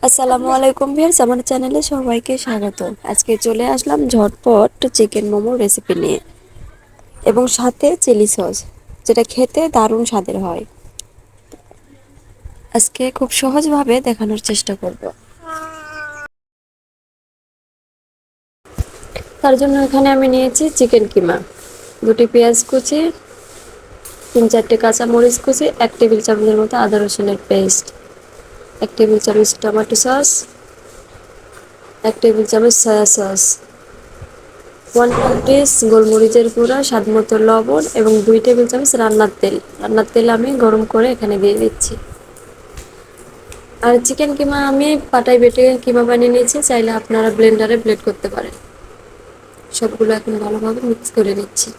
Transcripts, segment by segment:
আসসালামু আলাইকুম ভিউয়ার্স, আমার চ্যানেলে সবাইকে স্বাগত। আজকে চলে আসলাম ঝটপট চিকেন মোমো রেসিপি নিয়ে এবং সাথে চিলি সস, যেটা খেতে দারুণ স্বাদের হয়। আজকে খুব সহজভাবে দেখানোর চেষ্টা করব। তার জন্য এখানে আমি নিয়েছি চিকেন কিমা, দুটি পেঁয়াজ কুচি, 3-4টে কাঁচা মরিচ কুচি, 1 টেবিল চামচের মতো আদা রসুনের পেস্ট, 1 টেবিল চামচ টমেটো সস, 1 টেবিল চামচ সয়া সস, 1 গোলমরিচের গুঁড়া, স্বাদ মতো লবণ এবং 2 টেবিল চামচ রান্নার তেল আমি গরম করে এখানে দিয়ে দিচ্ছি। আর চিকেন কিমা আমি পাটায় বেটে কিমা বানিয়ে নিয়েছি, চাইলে আপনারা ব্লেন্ডারে ব্লেন্ড করতে পারেন। সবগুলো এখন ভালোভাবে মিক্স করে নিচ্ছি।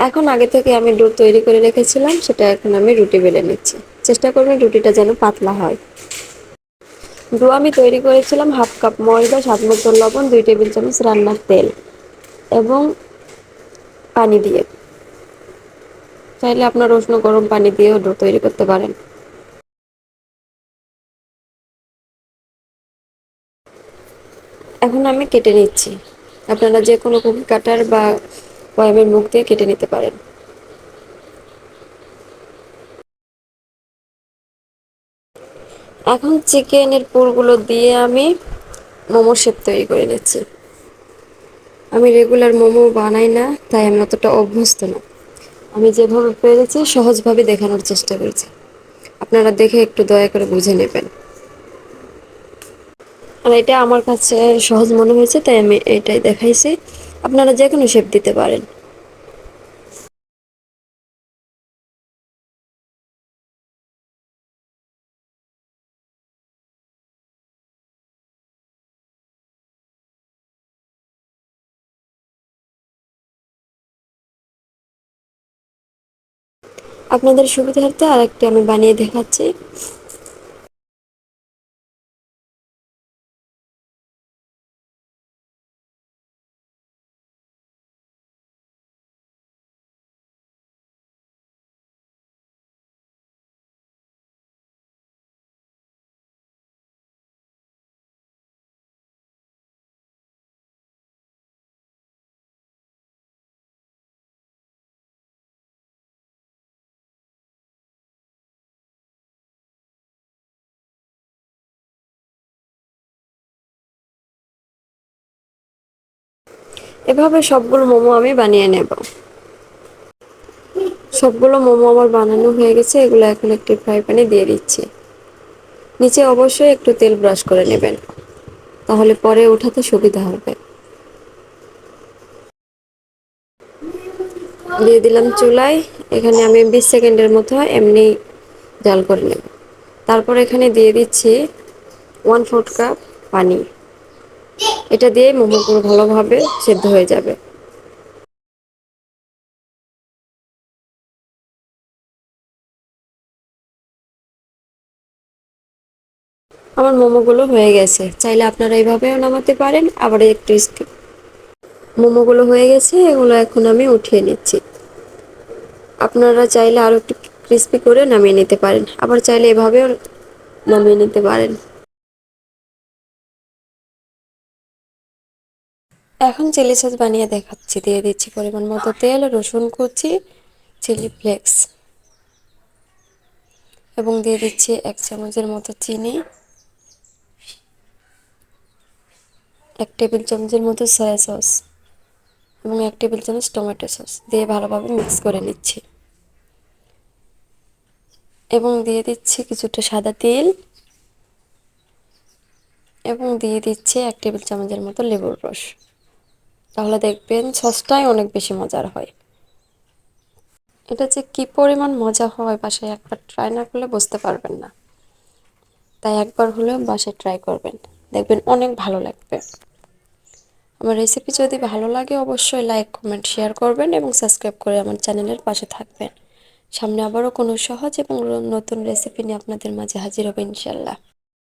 এখন আগে থেকে আমি ডো তৈরি করে রেখেছিলাম, সেটা এখন আমি রুটি বেলে নিচ্ছি। চেষ্টা করবেন রুটিটা যেন পাতলা হয়। ডো আমি তৈরি করেছিলাম 1/2 কাপ ময়দা, স্বাদ মতো লবণ, 2 টেবিল চামচ রান্নার তেল এবং পানি দিয়ে। চাইলে আপনার উষ্ণ গরম পানি দিয়েও ডো তৈরি করতে পারেন। এখন আমি কেটে নিচ্ছি। আপনারা যে কোনো কুকি কাটার বা বয়ামের মুখ দিয়ে কেটে নিতে পারেন। এখন চিকেনের পুরগুলো দিয়ে আমি মোমো শেপ তৈরি করে নিচ্ছি। আমি রেগুলার মোমো বানাই না, তাই আমি অতটা অভ্যস্ত না। আমি যেভাবে পেরেছি সহজভাবে দেখানোর চেষ্টা করেছি। আপনারা দেখে একটু দয়া করে বুঝে নেবেন। আর এটা আমার কাছে সহজ মনে হয়েছে, তাই আমি এটাই দেখাইছি। আপনারা যে কোনো শেপ দিতে পারেন। আপনাদের সুবিধার্থে আরেকটি আমি বানিয়ে দেখাচ্ছি। এভাবে সবগুলো মোমো আমি বানিয়ে নেব। সবগুলো মোমো আমার বানানো হয়ে গেছে। এগুলো এখন একটি ফ্রাই প্যানে দিয়ে দিচ্ছি। নিচে অবশ্যই একটু তেল ব্রাশ করে নেবেন, তাহলে পরে ওঠাতে সুবিধা হবে। দিয়ে দিলাম চুলায়। এখানে আমি 20 সেকেন্ডের মতো এমনি জাল করে নেব। তারপর এখানে দিয়ে দিচ্ছি 1/4 কাপ পানি। এটা দিয়ে মোমোগুলো ভালোভাবে সেদ্ধ হয়ে যাবে। আমার মোমোগুলো হয়ে গেছে। চাইলে আপনারা এইভাবেও নামাতে পারেন, আবার একটু মোমোগুলো হয়ে গেছে, এগুলো এখন আমি উঠিয়ে নিচ্ছি। আপনারা চাইলে আরও একটু ক্রিস্পি করে নামিয়ে নিতে পারেন, আবার চাইলে এভাবেও নামিয়ে নিতে পারেন। এখন চিলি সস বানিয়ে দেখাচ্ছি। দিয়ে দিচ্ছি পরিমাণ মতো তেল, রসুন কুচি, চিলি ফ্লেক্স এবং দিয়ে দিচ্ছি 1 চামচের মতো চিনি, 1 টেবিল চামচের মতো সয়া সস এবং 1 টেবিল চামচ টমেটো সস দিয়ে ভালোভাবে মিক্স করে নিচ্ছি। এবং দিয়ে দিচ্ছি কিছুটা সাদা তেল এবং দিয়ে দিচ্ছি 1 টেবিল চামচের মতো লেবুর রস। তাহলে দেখবেন সসটাই অনেক বেশি মজার হয়। এটা যে কি পরিমাণ মজা হয়, বাসায় একবার ট্রাই না করলে বুঝতে পারবেন না। তাই একবার হলেও বাসায় ট্রাই করবেন, দেখবেন অনেক ভালো লাগবে। আমার রেসিপি যদি ভালো লাগে অবশ্যই লাইক, কমেন্ট, শেয়ার করবেন এবং সাবস্ক্রাইব করে আমার চ্যানেলের পাশে থাকবেন। সামনে আবারও কোনো সহজ এবং নতুন রেসিপি নিয়ে আপনাদের মাঝে হাজির হবে ইনশাল্লাহ।